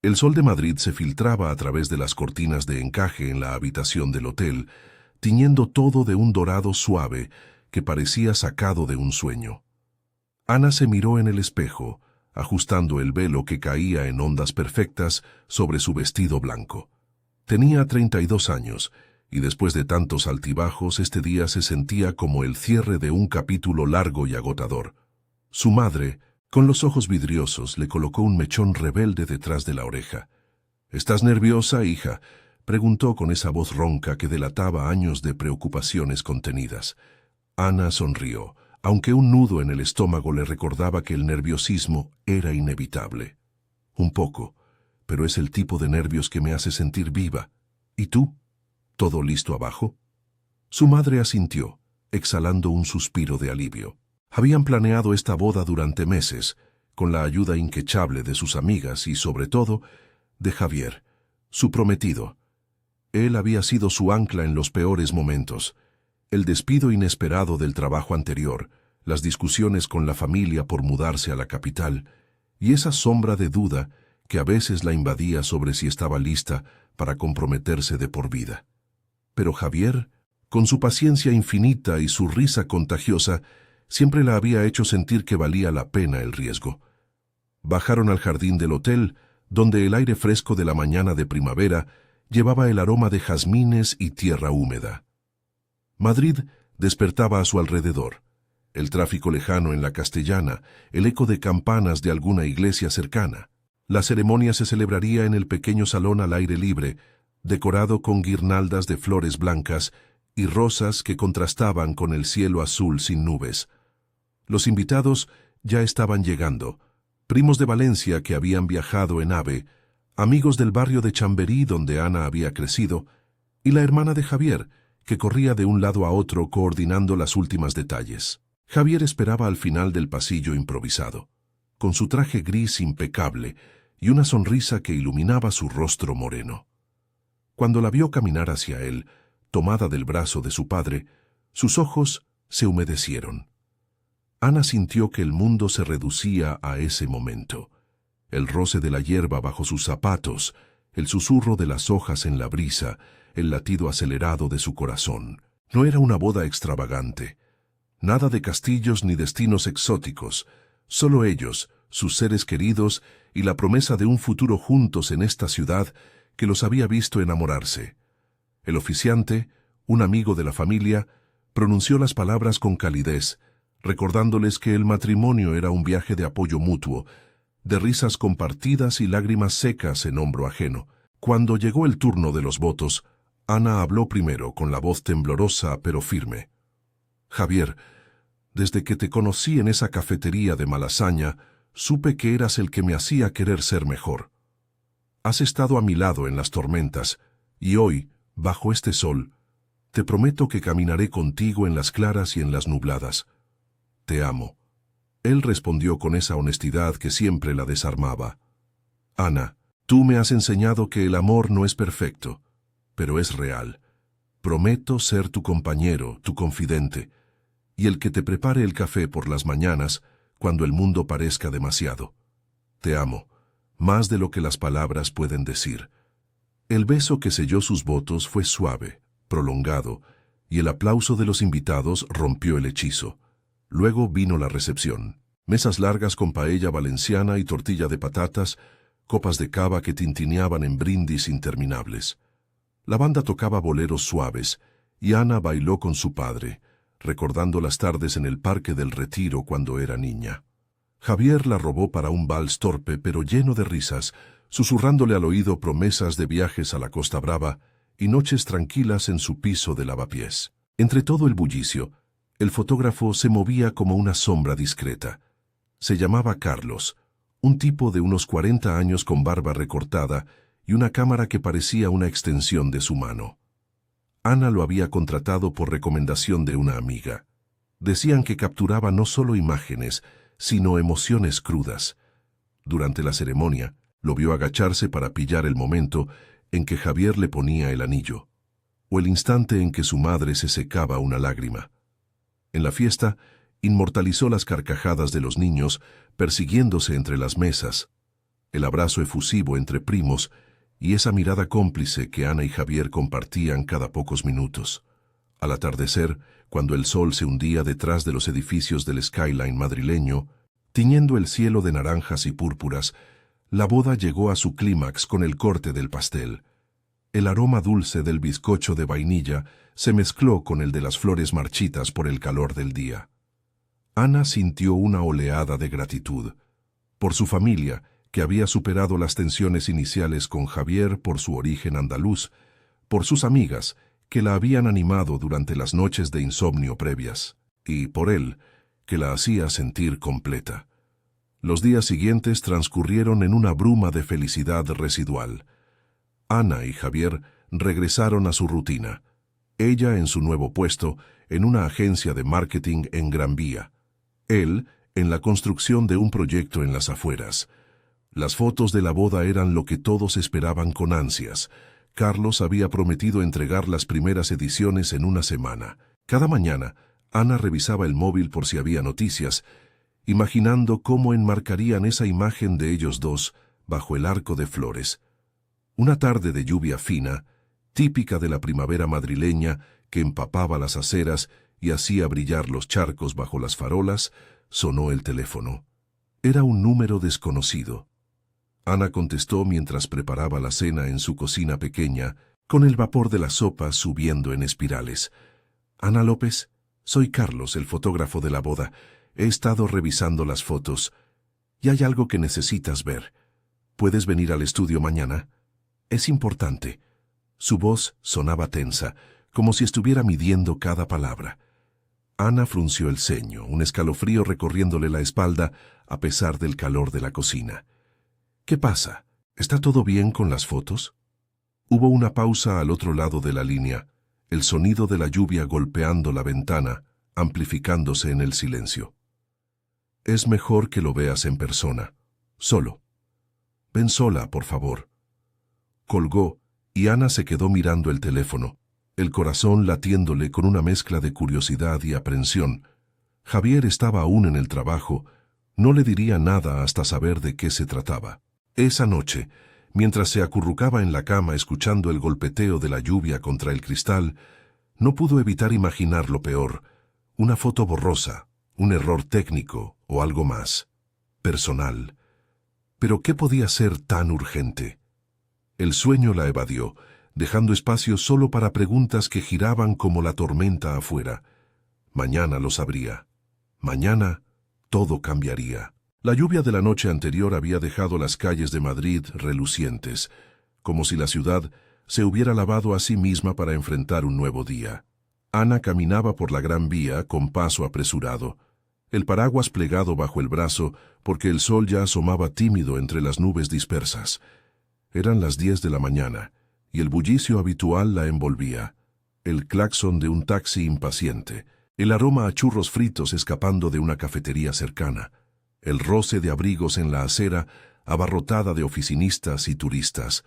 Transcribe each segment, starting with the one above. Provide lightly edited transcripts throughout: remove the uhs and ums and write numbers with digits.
El sol de Madrid se filtraba a través de las cortinas de encaje en la habitación del hotel, tiñendo todo de un dorado suave que parecía sacado de un sueño. Ana se miró en el espejo, ajustando el velo que caía en ondas perfectas sobre su vestido blanco. Tenía 32 años, y después de tantos altibajos, este día se sentía como el cierre de un capítulo largo y agotador. Su madre, con los ojos vidriosos, le colocó un mechón rebelde detrás de la oreja. —¿Estás nerviosa, hija? —preguntó con esa voz ronca que delataba años de preocupaciones contenidas. Ana sonrió, aunque un nudo en el estómago le recordaba que el nerviosismo era inevitable. —Un poco, pero es el tipo de nervios que me hace sentir viva. ¿Y tú? ¿Todo listo abajo? Su madre asintió, exhalando un suspiro de alivio. Habían planeado esta boda durante meses, con la ayuda inquechable de sus amigas y, sobre todo, de Javier, su prometido. Él había sido su ancla en los peores momentos. El despido inesperado del trabajo anterior, las discusiones con la familia por mudarse a la capital, y esa sombra de duda que a veces la invadía sobre si estaba lista para comprometerse de por vida. Pero Javier, con su paciencia infinita y su risa contagiosa, siempre la había hecho sentir que valía la pena el riesgo. Bajaron al jardín del hotel, donde el aire fresco de la mañana de primavera llevaba el aroma de jazmines y tierra húmeda. Madrid despertaba a su alrededor. El tráfico lejano en la Castellana, el eco de campanas de alguna iglesia cercana. La ceremonia se celebraría en el pequeño salón al aire libre, decorado con guirnaldas de flores blancas y rosas que contrastaban con el cielo azul sin nubes. Los invitados ya estaban llegando, primos de Valencia que habían viajado en AVE, amigos del barrio de Chamberí donde Ana había crecido, y la hermana de Javier, que corría de un lado a otro coordinando las últimas detalles. Javier esperaba al final del pasillo improvisado, con su traje gris impecable y una sonrisa que iluminaba su rostro moreno. Cuando la vio caminar hacia él, tomada del brazo de su padre, sus ojos se humedecieron. Ana sintió que el mundo se reducía a ese momento. El roce de la hierba bajo sus zapatos, el susurro de las hojas en la brisa, el latido acelerado de su corazón. No era una boda extravagante. Nada de castillos ni destinos exóticos, solo ellos, sus seres queridos y la promesa de un futuro juntos en esta ciudad que los había visto enamorarse. El oficiante, un amigo de la familia, pronunció las palabras con calidez, recordándoles que el matrimonio era un viaje de apoyo mutuo, de risas compartidas y lágrimas secas en hombro ajeno. Cuando llegó el turno de los votos, Ana habló primero con la voz temblorosa pero firme. Javier, desde que te conocí en esa cafetería de Malasaña, supe que eras el que me hacía querer ser mejor. Has estado a mi lado en las tormentas, y hoy, bajo este sol, te prometo que caminaré contigo en las claras y en las nubladas. Te amo. Él respondió con esa honestidad que siempre la desarmaba. Ana, tú me has enseñado que el amor no es perfecto, pero es real. Prometo ser tu compañero, tu confidente, y el que te prepare el café por las mañanas cuando el mundo parezca demasiado. Te amo, más de lo que las palabras pueden decir. El beso que selló sus votos fue suave, prolongado, y el aplauso de los invitados rompió el hechizo. Luego vino la recepción. Mesas largas con paella valenciana y tortilla de patatas, copas de cava que tintineaban en brindis interminables. La banda tocaba boleros suaves, y Ana bailó con su padre, recordando las tardes en el Parque del Retiro cuando era niña. Javier la robó para un vals torpe pero lleno de risas, susurrándole al oído promesas de viajes a la Costa Brava y noches tranquilas en su piso de lavapiés. Entre todo el bullicio, el fotógrafo se movía como una sombra discreta. Se llamaba Carlos, un tipo de unos 40 años con barba recortada y una cámara que parecía una extensión de su mano. Ana lo había contratado por recomendación de una amiga. Decían que capturaba no solo imágenes, sino emociones crudas. Durante la ceremonia, lo vio agacharse para pillar el momento en que Javier le ponía el anillo, o el instante en que su madre se secaba una lágrima. En la fiesta, inmortalizó las carcajadas de los niños persiguiéndose entre las mesas, el abrazo efusivo entre primos y esa mirada cómplice que Ana y Javier compartían cada pocos minutos. Al atardecer, cuando el sol se hundía detrás de los edificios del skyline madrileño, tiñendo el cielo de naranjas y púrpuras, la boda llegó a su clímax con el corte del pastel. El aroma dulce del bizcocho de vainilla se mezcló con el de las flores marchitas por el calor del día. Ana sintió una oleada de gratitud por su familia, que había superado las tensiones iniciales con Javier por su origen andaluz, por sus amigas, que la habían animado durante las noches de insomnio previas, y por él, que la hacía sentir completa. Los días siguientes transcurrieron en una bruma de felicidad residual. Ana y Javier regresaron a su rutina, ella en su nuevo puesto en una agencia de marketing en Gran Vía, él en la construcción de un proyecto en las afueras. Las fotos de la boda eran lo que todos esperaban con ansias. Carlos había prometido entregar las primeras ediciones en una semana. Cada mañana, Ana revisaba el móvil por si había noticias, imaginando cómo enmarcarían esa imagen de ellos dos bajo el arco de flores. Una tarde de lluvia fina, típica de la primavera madrileña que empapaba las aceras y hacía brillar los charcos bajo las farolas, sonó el teléfono. Era un número desconocido. Ana contestó mientras preparaba la cena en su cocina pequeña, con el vapor de la sopa subiendo en espirales. «Ana López, soy Carlos, el fotógrafo de la boda. He estado revisando las fotos. Y hay algo que necesitas ver. ¿Puedes venir al estudio mañana? Es importante». Su voz sonaba tensa, como si estuviera midiendo cada palabra. Ana frunció el ceño, un escalofrío recorriéndole la espalda a pesar del calor de la cocina. «¿Qué pasa? ¿Está todo bien con las fotos?» Hubo una pausa al otro lado de la línea, el sonido de la lluvia golpeando la ventana, amplificándose en el silencio. «Es mejor que lo veas en persona, solo. Ven sola, por favor». Colgó, y Ana se quedó mirando el teléfono, el corazón latiéndole con una mezcla de curiosidad y aprensión. Javier estaba aún en el trabajo, no le diría nada hasta saber de qué se trataba. Esa noche, mientras se acurrucaba en la cama escuchando el golpeteo de la lluvia contra el cristal, no pudo evitar imaginar lo peor, una foto borrosa, un error técnico o algo más, personal. Pero ¿qué podía ser tan urgente? El sueño la evadió, dejando espacio solo para preguntas que giraban como la tormenta afuera. Mañana lo sabría. Mañana todo cambiaría. La lluvia de la noche anterior había dejado las calles de Madrid relucientes, como si la ciudad se hubiera lavado a sí misma para enfrentar un nuevo día. Ana caminaba por la Gran Vía con paso apresurado, el paraguas plegado bajo el brazo porque el sol ya asomaba tímido entre las nubes dispersas. Eran las 10 de la mañana, y el bullicio habitual la envolvía, el claxon de un taxi impaciente, el aroma a churros fritos escapando de una cafetería cercana, el roce de abrigos en la acera abarrotada de oficinistas y turistas.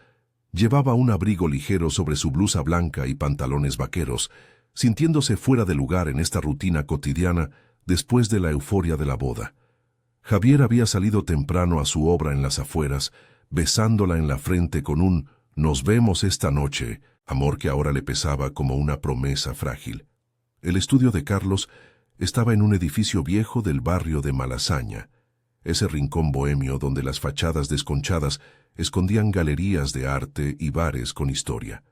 Llevaba un abrigo ligero sobre su blusa blanca y pantalones vaqueros, sintiéndose fuera de lugar en esta rutina cotidiana después de la euforia de la boda. Javier había salido temprano a su obra en las afueras, besándola en la frente con un «nos vemos esta noche», amor que ahora le pesaba como una promesa frágil. El estudio de Carlos estaba en un edificio viejo del barrio de Malasaña, ese rincón bohemio donde las fachadas desconchadas escondían galerías de arte y bares con historia.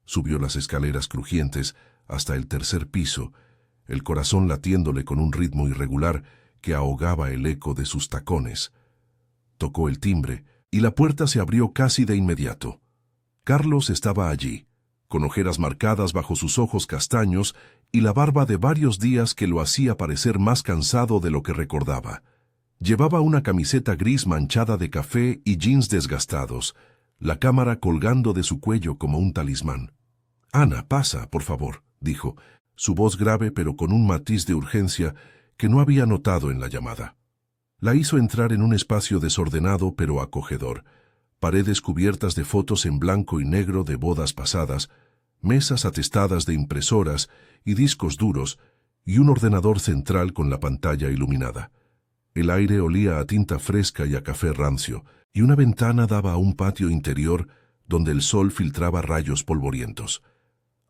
Subió las escaleras crujientes hasta el tercer piso, el corazón latiéndole con un ritmo irregular que ahogaba el eco de sus tacones. Tocó el timbre y la puerta se abrió casi de inmediato. Carlos estaba allí, con ojeras marcadas bajo sus ojos castaños y la barba de varios días que lo hacía parecer más cansado de lo que recordaba. Llevaba una camiseta gris manchada de café y jeans desgastados, la cámara colgando de su cuello como un talismán. «Ana, pasa, por favor», dijo, su voz grave pero con un matiz de urgencia que no había notado en la llamada. La hizo entrar en un espacio desordenado pero acogedor, paredes cubiertas de fotos en blanco y negro de bodas pasadas, mesas atestadas de impresoras y discos duros, y un ordenador central con la pantalla iluminada. El aire olía a tinta fresca y a café rancio, y una ventana daba a un patio interior donde el sol filtraba rayos polvorientos.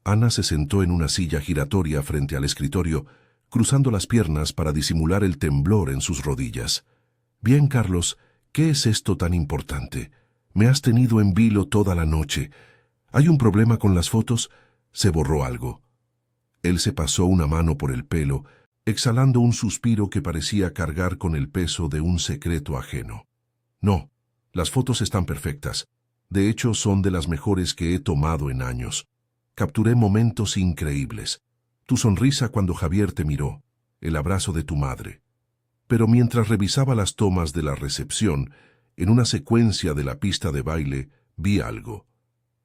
Ana se sentó en una silla giratoria frente al escritorio, cruzando las piernas para disimular el temblor en sus rodillas. «Bien, Carlos, ¿qué es esto tan importante? Me has tenido en vilo toda la noche. ¿Hay un problema con las fotos? ¿Se borró algo?» Él se pasó una mano por el pelo, exhalando un suspiro que parecía cargar con el peso de un secreto ajeno. «No, las fotos están perfectas. De hecho, son de las mejores que he tomado en años. Capturé momentos increíbles. Tu sonrisa cuando Javier te miró, el abrazo de tu madre. Pero mientras revisaba las tomas de la recepción, en una secuencia de la pista de baile, vi algo.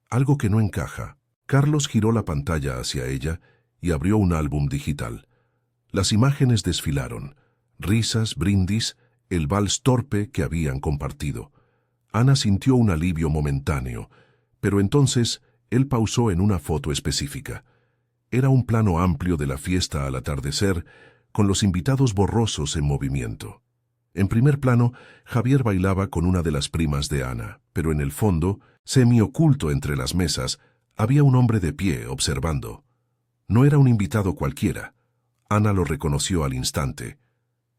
Algo que no encaja». Carlos giró la pantalla hacia ella y abrió un álbum digital. Las imágenes desfilaron. Risas, brindis, el vals torpe que habían compartido. Ana sintió un alivio momentáneo, pero entonces él pausó en una foto específica. Era un plano amplio de la fiesta al atardecer, con los invitados borrosos en movimiento. En primer plano, Javier bailaba con una de las primas de Ana, pero en el fondo, semioculto entre las mesas, había un hombre de pie observando. No era un invitado cualquiera. Ana lo reconoció al instante.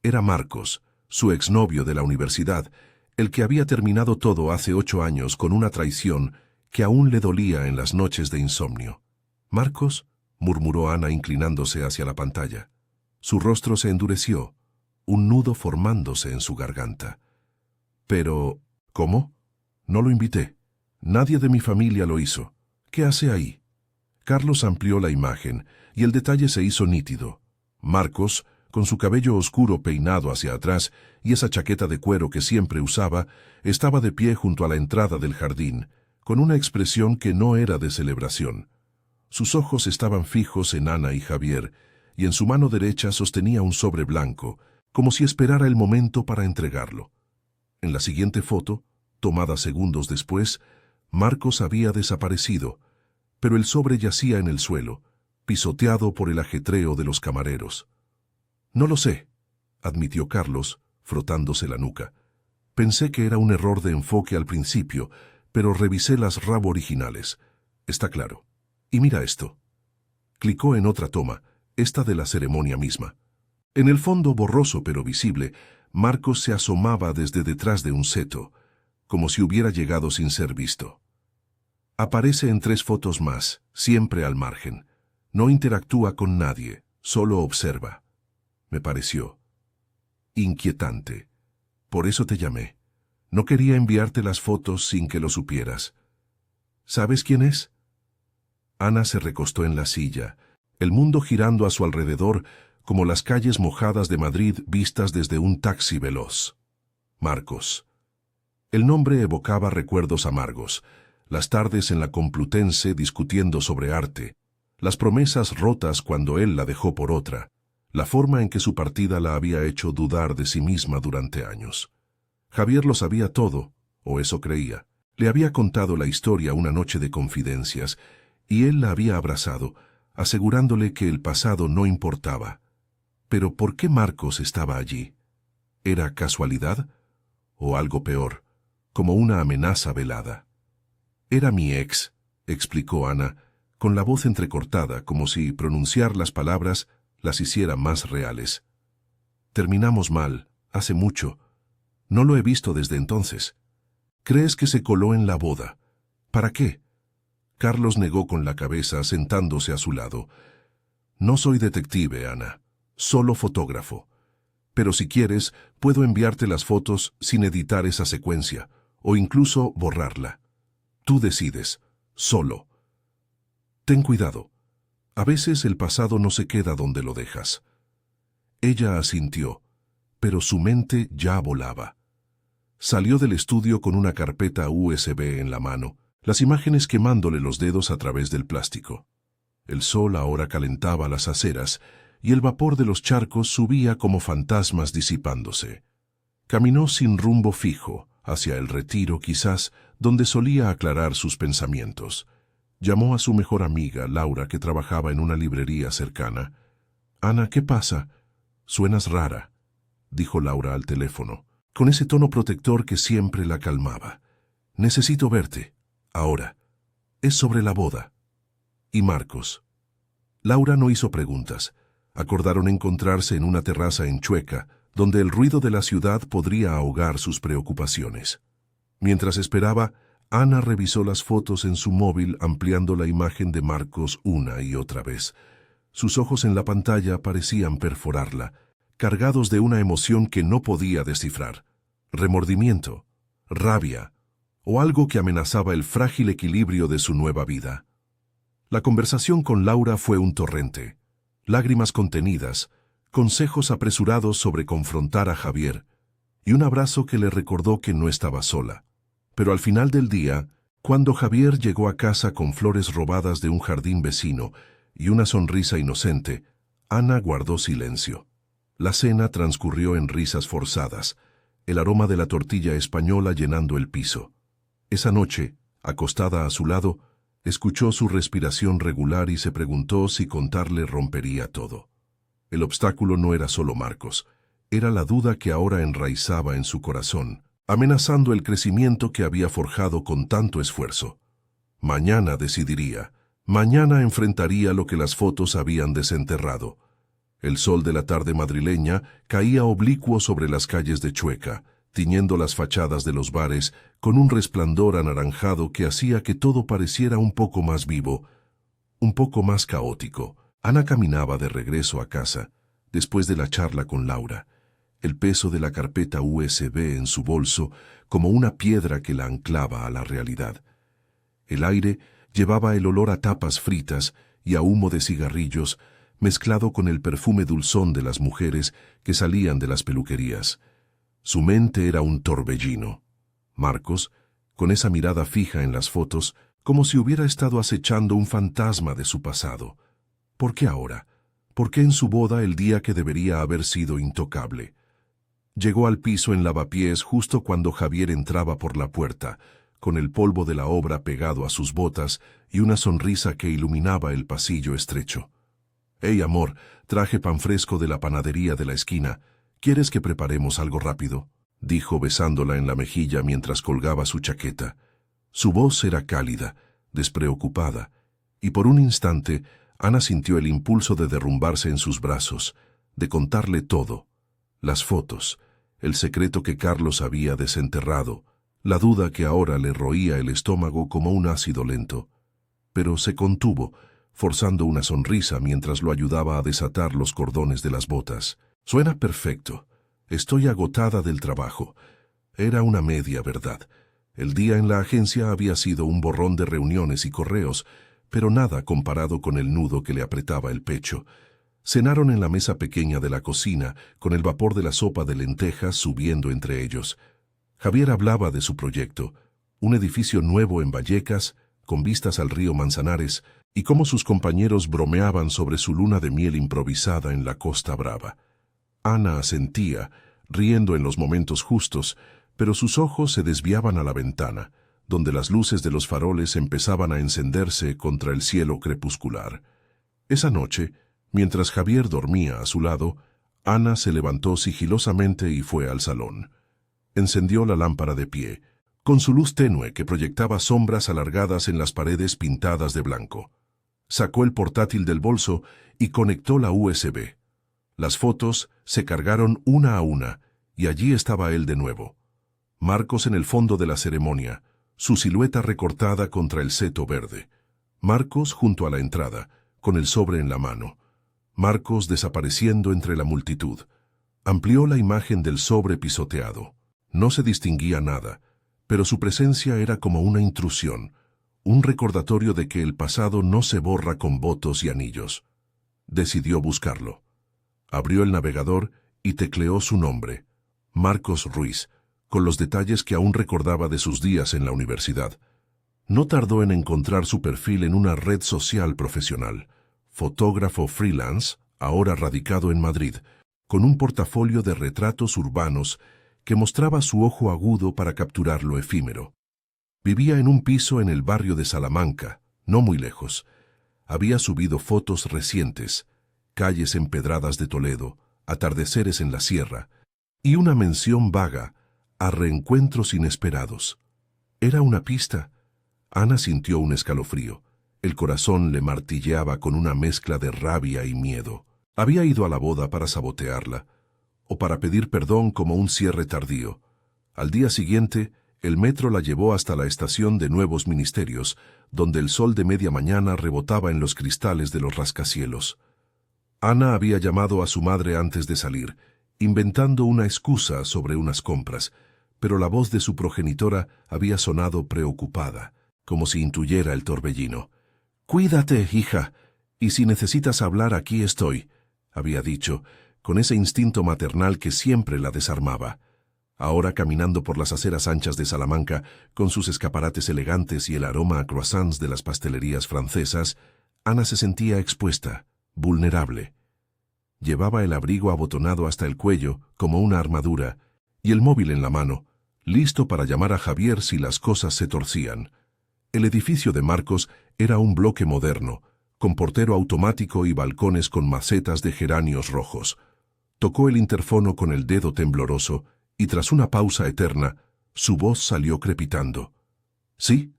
Era Marcos, su exnovio de la universidad, el que había terminado todo hace 8 años con una traición que aún le dolía en las noches de insomnio. «¿Marcos?», murmuró Ana inclinándose hacia la pantalla. Su rostro se endureció, un nudo formándose en su garganta. «Pero, ¿cómo? No lo invité. Nadie de mi familia lo hizo. ¿Qué hace ahí?». Carlos amplió la imagen y el detalle se hizo nítido. Marcos, con su cabello oscuro peinado hacia atrás y esa chaqueta de cuero que siempre usaba, estaba de pie junto a la entrada del jardín, con una expresión que no era de celebración. Sus ojos estaban fijos en Ana y Javier, y en su mano derecha sostenía un sobre blanco, como si esperara el momento para entregarlo. En la siguiente foto, tomada segundos después, Marcos había desaparecido, pero el sobre yacía en el suelo, pisoteado por el ajetreo de los camareros. «No lo sé», admitió Carlos, frotándose la nuca. «Pensé que era un error de enfoque al principio, pero revisé las RAW originales. Está claro. Y mira esto». Clicó en otra toma, esta de la ceremonia misma. En el fondo borroso pero visible, Marcos se asomaba desde detrás de un seto, como si hubiera llegado sin ser visto. Aparece en 3 fotos más, siempre al margen. No interactúa con nadie, solo observa. Me pareció inquietante. Por eso te llamé. No quería enviarte las fotos sin que lo supieras. ¿Sabes quién es? Ana se recostó en la silla, el mundo girando a su alrededor como las calles mojadas de Madrid vistas desde un taxi veloz. Marcos. El nombre evocaba recuerdos amargos, las tardes en la Complutense discutiendo sobre arte, las promesas rotas cuando él la dejó por otra, la forma en que su partida la había hecho dudar de sí misma durante años. Javier lo sabía todo, o eso creía. Le había contado la historia una noche de confidencias, y él la había abrazado, asegurándole que el pasado no importaba. Pero ¿por qué Marcos estaba allí? ¿Era casualidad? ¿O algo peor, como una amenaza velada? «Era mi ex», explicó Ana, con la voz entrecortada, como si pronunciar las palabras las hiciera más reales. «Terminamos mal, hace mucho. No lo he visto desde entonces. ¿Crees que se coló en la boda? ¿Para qué?» Carlos negó con la cabeza, sentándose a su lado. «No soy detective, Ana, solo fotógrafo. Pero si quieres, puedo enviarte las fotos sin editar esa secuencia, o incluso borrarla. Tú decides, solo. Ten cuidado. A veces el pasado no se queda donde lo dejas». Ella asintió, pero su mente ya volaba. Salió del estudio con una carpeta USB en la mano, las imágenes quemándole los dedos a través del plástico. El sol ahora calentaba las aceras y el vapor de los charcos subía como fantasmas disipándose. Caminó sin rumbo fijo, hacia el retiro quizás, donde solía aclarar sus pensamientos. Llamó a su mejor amiga, Laura, que trabajaba en una librería cercana. «Ana, ¿qué pasa? Suenas rara». dijo Laura al teléfono, con ese tono protector que siempre la calmaba. Necesito verte. Ahora. Es sobre la boda. ¿Y Marcos? Laura no hizo preguntas. Acordaron encontrarse en una terraza en Chueca, donde el ruido de la ciudad podría ahogar sus preocupaciones. Mientras esperaba, Ana revisó las fotos en su móvil ampliando la imagen de Marcos una y otra vez. Sus ojos en la pantalla parecían perforarla, cargados de una emoción que no podía descifrar. Remordimiento, rabia o algo que amenazaba el frágil equilibrio de su nueva vida. La conversación con Laura fue un torrente. Lágrimas contenidas, consejos apresurados sobre confrontar a Javier y un abrazo que le recordó que no estaba sola. Pero al final del día, cuando Javier llegó a casa con flores robadas de un jardín vecino y una sonrisa inocente, Ana guardó silencio. La cena transcurrió en risas forzadas, el aroma de la tortilla española llenando el piso. Esa noche, acostada a su lado, escuchó su respiración regular y se preguntó si contarle rompería todo. El obstáculo no era solo Marcos, era la duda que ahora enraizaba en su corazón, amenazando el crecimiento que había forjado con tanto esfuerzo. Mañana decidiría, mañana enfrentaría lo que las fotos habían desenterrado. El sol de la tarde madrileña caía oblicuo sobre las calles de Chueca, tiñendo las fachadas de los bares con un resplandor anaranjado que hacía que todo pareciera un poco más vivo, un poco más caótico. Ana caminaba de regreso a casa, después de la charla con Laura, el peso de la carpeta USB en su bolso como una piedra que la anclaba a la realidad. El aire llevaba el olor a tapas fritas y a humo de cigarrillos, mezclado con el perfume dulzón de las mujeres que salían de las peluquerías. Su mente era un torbellino. Marcos, con esa mirada fija en las fotos, como si hubiera estado acechando un fantasma de su pasado. ¿Por qué ahora? ¿Por qué en su boda el día que debería haber sido intocable? Llegó al piso en lavapiés justo cuando Javier entraba por la puerta, con el polvo de la obra pegado a sus botas y una sonrisa que iluminaba el pasillo estrecho. «Hey, amor, traje pan fresco de la panadería de la esquina. ¿Quieres que preparemos algo rápido?», dijo besándola en la mejilla mientras colgaba su chaqueta. Su voz era cálida, despreocupada, y por un instante Ana sintió el impulso de derrumbarse en sus brazos, de contarle todo. Las fotos, el secreto que Carlos había desenterrado, la duda que ahora le roía el estómago como un ácido lento. Pero se contuvo, forzando una sonrisa mientras lo ayudaba a desatar los cordones de las botas. «Suena perfecto. Estoy agotada del trabajo». Era una media verdad. El día en la agencia había sido un borrón de reuniones y correos, pero nada comparado con el nudo que le apretaba el pecho. Cenaron en la mesa pequeña de la cocina, con el vapor de la sopa de lentejas subiendo entre ellos. Javier hablaba de su proyecto, un edificio nuevo en Vallecas, con vistas al río Manzanares, y cómo sus compañeros bromeaban sobre su luna de miel improvisada en la Costa Brava. Ana asentía, riendo en los momentos justos, pero sus ojos se desviaban a la ventana, donde las luces de los faroles empezaban a encenderse contra el cielo crepuscular. Esa noche, mientras Javier dormía a su lado, Ana se levantó sigilosamente y fue al salón. Encendió la lámpara de pie, con su luz tenue que proyectaba sombras alargadas en las paredes pintadas de blanco. Sacó el portátil del bolso y conectó la USB. Las fotos se cargaron una a una, y allí estaba él de nuevo. Marcos en el fondo de la ceremonia, su silueta recortada contra el seto verde. Marcos junto a la entrada, con el sobre en la mano. Marcos desapareciendo entre la multitud. Amplió la imagen del sobre pisoteado. No se distinguía nada, pero su presencia era como una intrusión, un recordatorio de que el pasado no se borra con votos y anillos. Decidió buscarlo. Abrió el navegador y tecleó su nombre, Marcos Ruiz, con los detalles que aún recordaba de sus días en la universidad. No tardó en encontrar su perfil en una red social profesional, fotógrafo freelance, ahora radicado en Madrid, con un portafolio de retratos urbanos que mostraba su ojo agudo para capturar lo efímero. Vivía en un piso en el barrio de Salamanca, no muy lejos. Había subido fotos recientes, calles empedradas de Toledo, atardeceres en la sierra, y una mención vaga a reencuentros inesperados. Era una pista. Ana sintió un escalofrío. El corazón le martilleaba con una mezcla de rabia y miedo. Había ido a la boda para sabotearla, o para pedir perdón como un cierre tardío. Al día siguiente, el metro la llevó hasta la estación de Nuevos Ministerios, donde el sol de media mañana rebotaba en los cristales de los rascacielos. Ana había llamado a su madre antes de salir, inventando una excusa sobre unas compras, pero la voz de su progenitora había sonado preocupada, como si intuyera el torbellino. «Cuídate, hija, y si necesitas hablar, aquí estoy», había dicho, con ese instinto maternal que siempre la desarmaba. Ahora, caminando por las aceras anchas de Salamanca, con sus escaparates elegantes y el aroma a croissants de las pastelerías francesas, Ana se sentía expuesta, vulnerable. Llevaba el abrigo abotonado hasta el cuello, como una armadura, y el móvil en la mano, listo para llamar a Javier si las cosas se torcían. El edificio de Marcos era un bloque moderno, con portero automático y balcones con macetas de geranios rojos. Tocó el interfono con el dedo tembloroso, y tras una pausa eterna, su voz salió crepitando. «¿Sí?»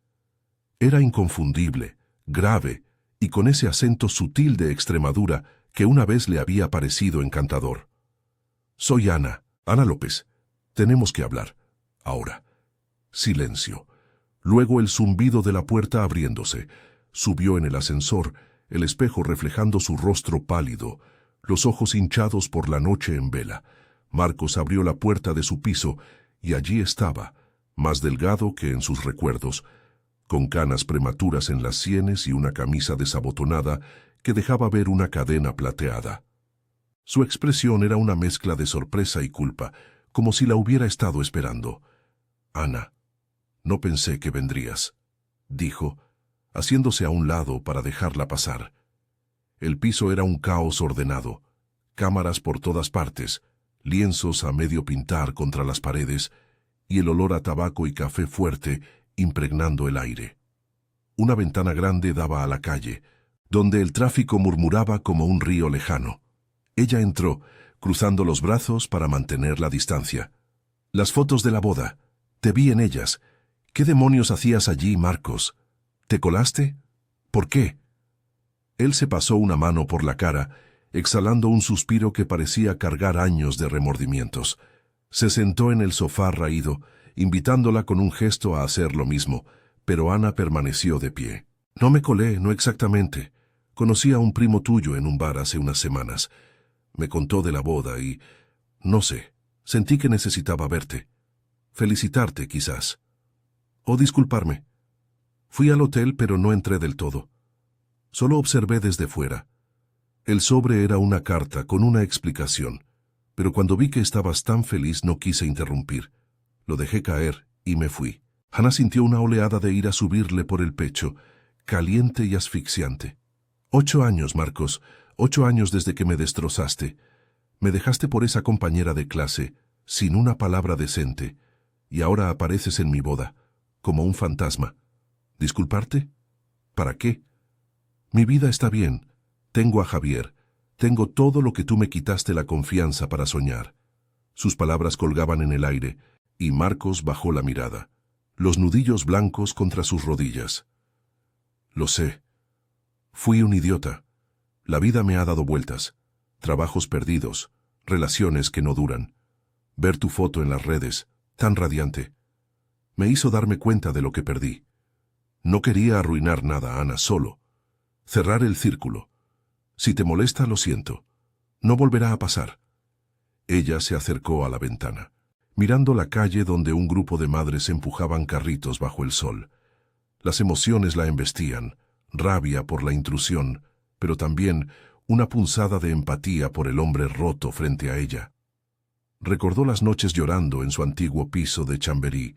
Era inconfundible, grave, y con ese acento sutil de Extremadura que una vez le había parecido encantador. «Soy Ana, Ana López. Tenemos que hablar. Ahora». Silencio. Luego el zumbido de la puerta abriéndose. Subió en el ascensor, el espejo reflejando su rostro pálido, los ojos hinchados por la noche en vela. Marcos abrió la puerta de su piso y allí estaba, más delgado que en sus recuerdos, con canas prematuras en las sienes y una camisa desabotonada que dejaba ver una cadena plateada. Su expresión era una mezcla de sorpresa y culpa, como si la hubiera estado esperando. «Ana, no pensé que vendrías», dijo, haciéndose a un lado para dejarla pasar. El piso era un caos ordenado, cámaras por todas partes, lienzos a medio pintar contra las paredes y el olor a tabaco y café fuerte impregnando el aire. Una ventana grande daba a la calle, donde el tráfico murmuraba como un río lejano. Ella entró, cruzando los brazos para mantener la distancia. «Las fotos de la boda. Te vi en ellas. ¿Qué demonios hacías allí, Marcos? ¿Te colaste? ¿Por qué?» Él se pasó una mano por la cara, exhalando un suspiro que parecía cargar años de remordimientos. Se sentó en el sofá raído, invitándola con un gesto a hacer lo mismo, pero Ana permaneció de pie. «No me colé, no exactamente. Conocí a un primo tuyo en un bar hace unas semanas. Me contó de la boda y... no sé, sentí que necesitaba verte. Felicitarte, quizás. O disculparme. Fui al hotel, pero no entré del todo. Solo observé desde fuera. El sobre era una carta con una explicación, pero cuando vi que estabas tan feliz no quise interrumpir. Lo dejé caer y me fui». Ana sintió una oleada de ira subirle por el pecho, caliente y asfixiante. 8 años, Marcos, 8 años desde que me destrozaste. Me dejaste por esa compañera de clase, sin una palabra decente, y ahora apareces en mi boda, como un fantasma. ¿Disculparte? ¿Para qué? Mi vida está bien. Tengo a Javier. Tengo todo lo que tú me quitaste la confianza para soñar. Sus palabras colgaban en el aire, y Marcos bajó la mirada, los nudillos blancos contra sus rodillas. «Lo sé. Fui un idiota. La vida me ha dado vueltas. Trabajos perdidos, relaciones que no duran. Ver tu foto en las redes, tan radiante, me hizo darme cuenta de lo que perdí. No quería arruinar nada, Ana, solo cerrar el círculo. Si te molesta, lo siento. No volverá a pasar». Ella se acercó a la ventana, mirando la calle donde un grupo de madres empujaban carritos bajo el sol. Las emociones la embestían, rabia por la intrusión, pero también una punzada de empatía por el hombre roto frente a ella. Recordó las noches llorando en su antiguo piso de Chamberí,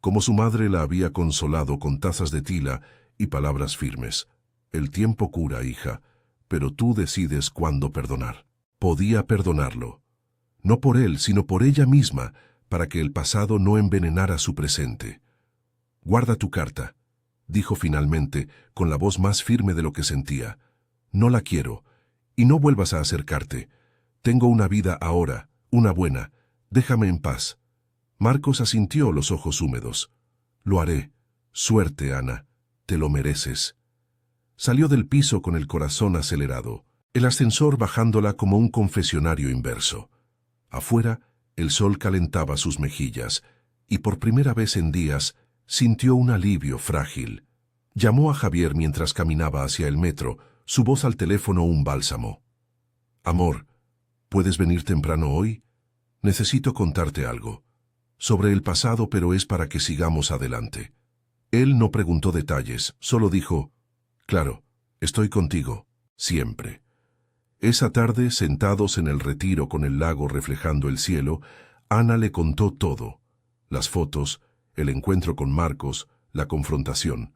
como su madre la había consolado con tazas de tila y palabras firmes. «El tiempo cura, hija, pero tú decides cuándo perdonar». Podía perdonarlo. No por él, sino por ella misma, para que el pasado no envenenara su presente. «Guarda tu carta», dijo finalmente, con la voz más firme de lo que sentía. «No la quiero, y no vuelvas a acercarte. Tengo una vida ahora, una buena. Déjame en paz. Marcos asintió, los ojos húmedos. Lo haré. Suerte, Ana. Te lo mereces. Salió del piso con el corazón acelerado, el ascensor bajándola como un confesionario inverso. Afuera, el sol calentaba sus mejillas, y por primera vez en días sintió un alivio frágil. Llamó a Javier mientras caminaba hacia el metro, su voz al teléfono un bálsamo. Amor, ¿puedes venir temprano hoy? Necesito contarte algo. Sobre el pasado, pero es para que sigamos adelante. Él no preguntó detalles, solo dijo, claro, estoy contigo, siempre. Esa tarde, sentados en el retiro con el lago reflejando el cielo, Ana le contó todo. Las fotos, el encuentro con Marcos, la confrontación.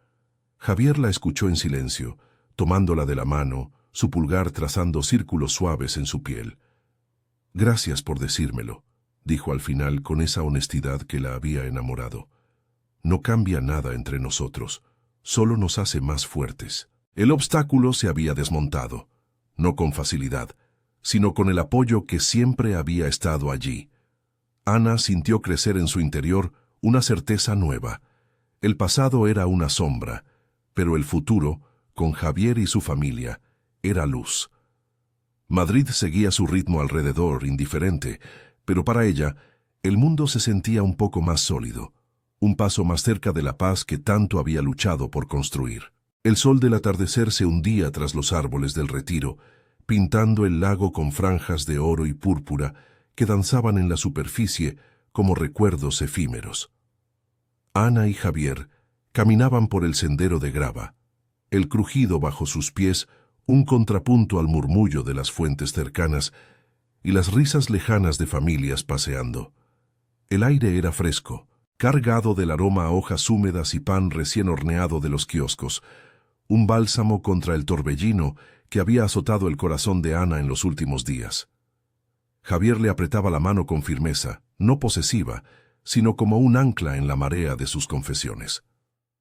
Javier la escuchó en silencio, tomándola de la mano, su pulgar trazando círculos suaves en su piel. Gracias por decírmelo, dijo al final con esa honestidad que la había enamorado. No cambia nada entre nosotros, solo nos hace más fuertes. El obstáculo se había desmontado. No con facilidad, sino con el apoyo que siempre había estado allí. Ana sintió crecer en su interior una certeza nueva. El pasado era una sombra, pero el futuro, con Javier y su familia, era luz. Madrid seguía su ritmo alrededor, indiferente, pero para ella, el mundo se sentía un poco más sólido, un paso más cerca de la paz que tanto había luchado por construir. El sol del atardecer se hundía tras los árboles del retiro, pintando el lago con franjas de oro y púrpura que danzaban en la superficie como recuerdos efímeros. Ana y Javier caminaban por el sendero de grava, el crujido bajo sus pies un contrapunto al murmullo de las fuentes cercanas y las risas lejanas de familias paseando. El aire era fresco, cargado del aroma a hojas húmedas y pan recién horneado de los kioscos, un bálsamo contra el torbellino que había azotado el corazón de Ana en los últimos días. Javier le apretaba la mano con firmeza, no posesiva, sino como un ancla en la marea de sus confesiones.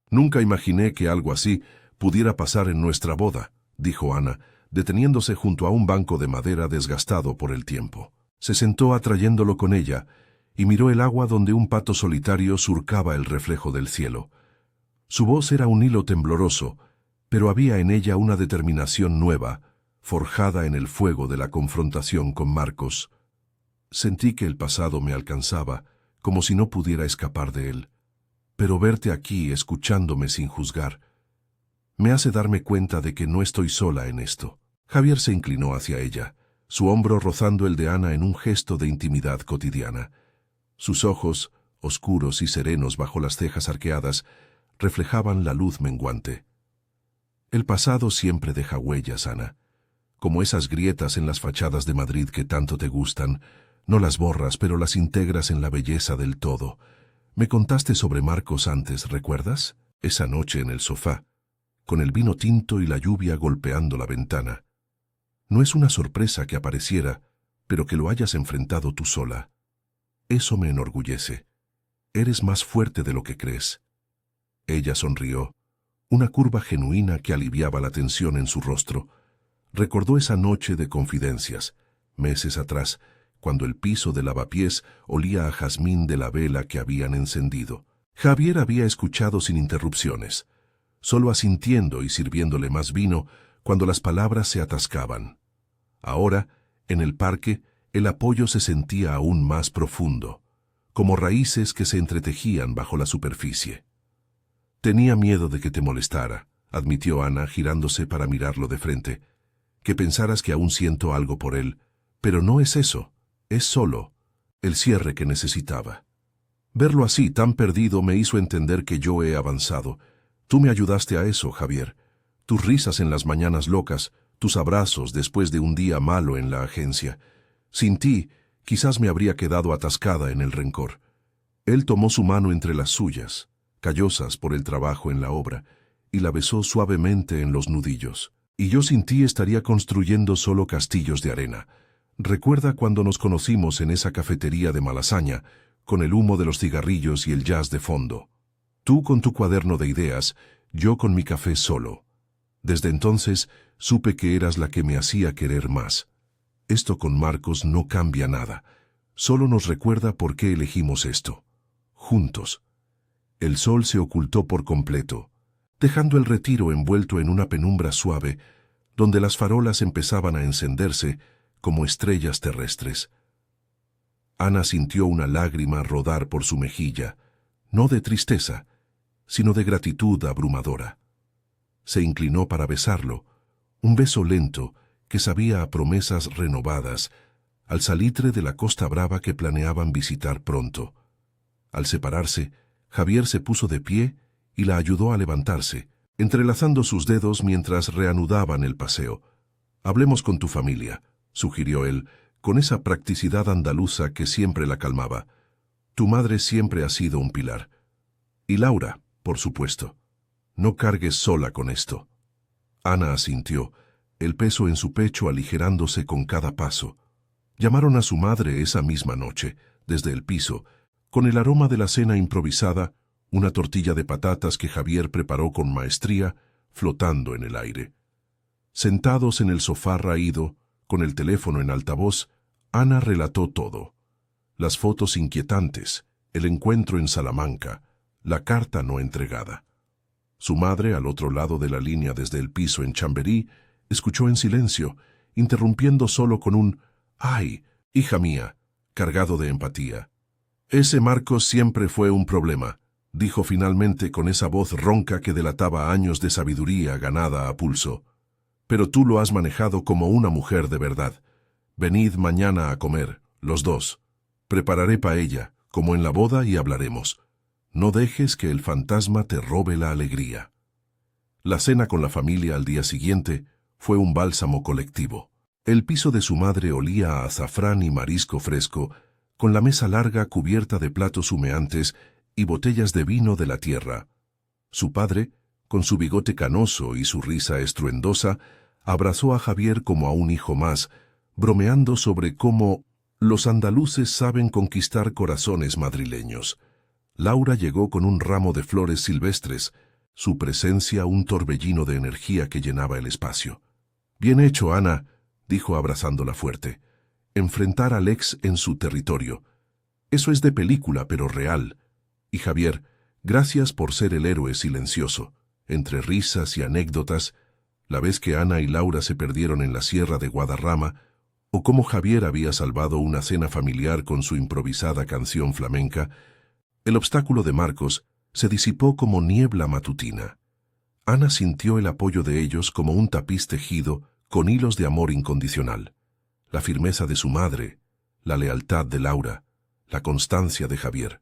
Nunca imaginé que algo así pudiera pasar en nuestra boda, dijo Ana, deteniéndose junto a un banco de madera desgastado por el tiempo. Se sentó atrayéndolo con ella y miró el agua donde un pato solitario surcaba el reflejo del cielo. Su voz era un hilo tembloroso, pero había en ella una determinación nueva, forjada en el fuego de la confrontación con Marcos. Sentí que el pasado me alcanzaba, como si no pudiera escapar de él. Pero verte aquí, escuchándome sin juzgar, me hace darme cuenta de que no estoy sola en esto. Javier se inclinó hacia ella, su hombro rozando el de Ana en un gesto de intimidad cotidiana. Sus ojos, oscuros y serenos bajo las cejas arqueadas, reflejaban la luz menguante. El pasado siempre deja huellas, Ana. Como esas grietas en las fachadas de Madrid que tanto te gustan, no las borras, pero las integras en la belleza del todo. Me contaste sobre Marcos antes, ¿recuerdas? Esa noche en el sofá, con el vino tinto y la lluvia golpeando la ventana. No es una sorpresa que apareciera, pero que lo hayas enfrentado tú sola. Eso me enorgullece. Eres más fuerte de lo que crees. Ella sonrió, una curva genuina que aliviaba la tensión en su rostro. Recordó esa noche de confidencias, meses atrás, cuando el piso de lavapiés olía a jazmín de la vela que habían encendido. Javier había escuchado sin interrupciones, solo asintiendo y sirviéndole más vino cuando las palabras se atascaban. Ahora, en el parque, el apoyo se sentía aún más profundo, como raíces que se entretejían bajo la superficie. Tenía miedo de que te molestara, admitió Ana, girándose para mirarlo de frente, que pensaras que aún siento algo por él, pero no es eso, es solo el cierre que necesitaba. Verlo así, tan perdido, me hizo entender que yo he avanzado. Tú me ayudaste a eso, Javier. Tus risas en las mañanas locas, tus abrazos después de un día malo en la agencia. Sin ti, quizás me habría quedado atascada en el rencor. Él tomó su mano entre las suyas, callosas por el trabajo en la obra, y la besó suavemente en los nudillos. Y yo sin ti estaría construyendo solo castillos de arena. Recuerda cuando nos conocimos en esa cafetería de Malasaña, con el humo de los cigarrillos y el jazz de fondo. Tú con tu cuaderno de ideas, yo con mi café solo. Desde entonces supe que eras la que me hacía querer más. Esto con Marcos no cambia nada. solo nos recuerda por qué elegimos esto. Juntos. El sol se ocultó por completo, dejando el retiro envuelto en una penumbra suave, donde las farolas empezaban a encenderse como estrellas terrestres. Ana sintió una lágrima rodar por su mejilla, no de tristeza, sino de gratitud abrumadora. Se inclinó para besarlo, un beso lento que sabía a promesas renovadas, al salitre de la Costa Brava que planeaban visitar pronto. Al separarse, Javier se puso de pie y la ayudó a levantarse, entrelazando sus dedos mientras reanudaban el paseo. «Hablemos con tu familia», sugirió él, con esa practicidad andaluza que siempre la calmaba. «Tu madre siempre ha sido un pilar. Y Laura, por supuesto. No cargues sola con esto». Ana asintió, el peso en su pecho aligerándose con cada paso. Llamaron a su madre esa misma noche, desde el piso, con el aroma de la cena improvisada, una tortilla de patatas que Javier preparó con maestría, flotando en el aire. Sentados en el sofá raído, con el teléfono en altavoz, Ana relató todo. Las fotos inquietantes, el encuentro en Salamanca, la carta no entregada. Su madre, al otro lado de la línea desde el piso en Chamberí, escuchó en silencio, interrumpiendo solo con un «¡Ay, hija mía!», cargado de empatía. «Ese Marcos siempre fue un problema», dijo finalmente con esa voz ronca que delataba años de sabiduría ganada a pulso. «Pero tú lo has manejado como una mujer de verdad. Venid mañana a comer, los dos. Prepararé paella, como en la boda, y hablaremos. No dejes que el fantasma te robe la alegría». La cena con la familia al día siguiente fue un bálsamo colectivo. El piso de su madre olía a azafrán y marisco fresco, con la mesa larga cubierta de platos humeantes y botellas de vino de la tierra. Su padre, con su bigote canoso y su risa estruendosa, abrazó a Javier como a un hijo más, bromeando sobre cómo los andaluces saben conquistar corazones madrileños. Laura llegó con un ramo de flores silvestres, su presencia un torbellino de energía que llenaba el espacio. «Bien hecho, Ana», dijo abrazándola fuerte. «Enfrentar al ex en su territorio. Eso es de película, pero real. Y Javier, gracias por ser el héroe silencioso. Entre risas y anécdotas, la vez que Ana y Laura se perdieron en la sierra de Guadarrama, o cómo Javier había salvado una cena familiar con su improvisada canción flamenca, el obstáculo de Marcos se disipó como niebla matutina. Ana sintió el apoyo de ellos como un tapiz tejido con hilos de amor incondicional. La firmeza de su madre, la lealtad de Laura, la constancia de Javier.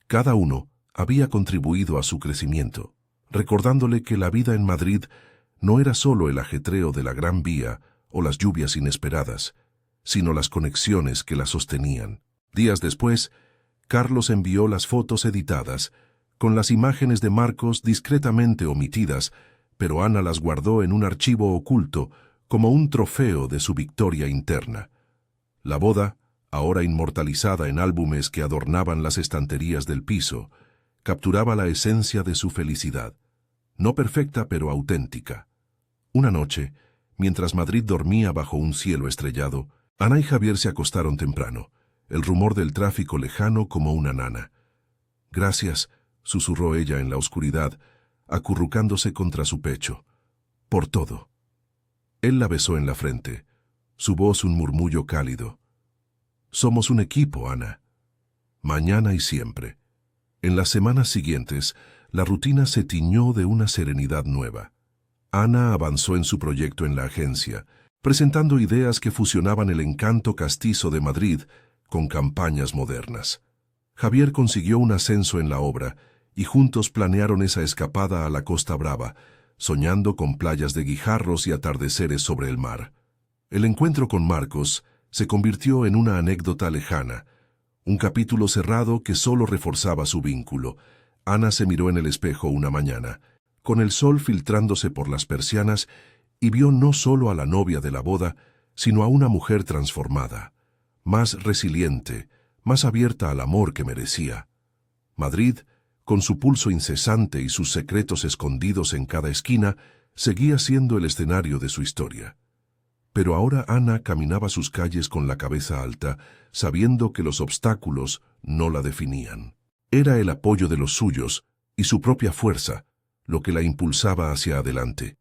Cada uno había contribuido a su crecimiento, recordándole que la vida en Madrid no era solo el ajetreo de la Gran Vía o las lluvias inesperadas, sino las conexiones que la sostenían. Días después, Carlos envió las fotos editadas, con las imágenes de Marcos discretamente omitidas, pero Ana las guardó en un archivo oculto como un trofeo de su victoria interna. La boda, ahora inmortalizada en álbumes que adornaban las estanterías del piso, capturaba la esencia de su felicidad, no perfecta pero auténtica. Una noche, mientras Madrid dormía bajo un cielo estrellado, Ana y Javier se acostaron temprano, el rumor del tráfico lejano como una nana. «Gracias», susurró ella en la oscuridad, acurrucándose contra su pecho. «Por todo». Él la besó en la frente, su voz un murmullo cálido. «Somos un equipo, Ana. Mañana y siempre». En las semanas siguientes, la rutina se tiñó de una serenidad nueva. Ana avanzó en su proyecto en la agencia, presentando ideas que fusionaban el encanto castizo de Madrid con campañas modernas. Javier consiguió un ascenso en la obra y juntos planearon esa escapada a la Costa Brava, soñando con playas de guijarros y atardeceres sobre el mar. El encuentro con Marcos se convirtió en una anécdota lejana, un capítulo cerrado que solo reforzaba su vínculo. Ana se miró en el espejo una mañana, con el sol filtrándose por las persianas, y vio no solo a la novia de la boda, sino a una mujer transformada, más resiliente, más abierta al amor que merecía. Madrid, con su pulso incesante y sus secretos escondidos en cada esquina, seguía siendo el escenario de su historia. Pero ahora Ana caminaba sus calles con la cabeza alta, sabiendo que los obstáculos no la definían. Era el apoyo de los suyos y su propia fuerza lo que la impulsaba hacia adelante.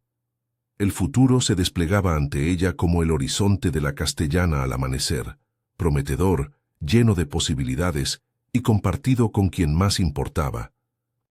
El futuro se desplegaba ante ella como el horizonte de la Castellana al amanecer, prometedor, lleno de posibilidades y compartido con quien más importaba,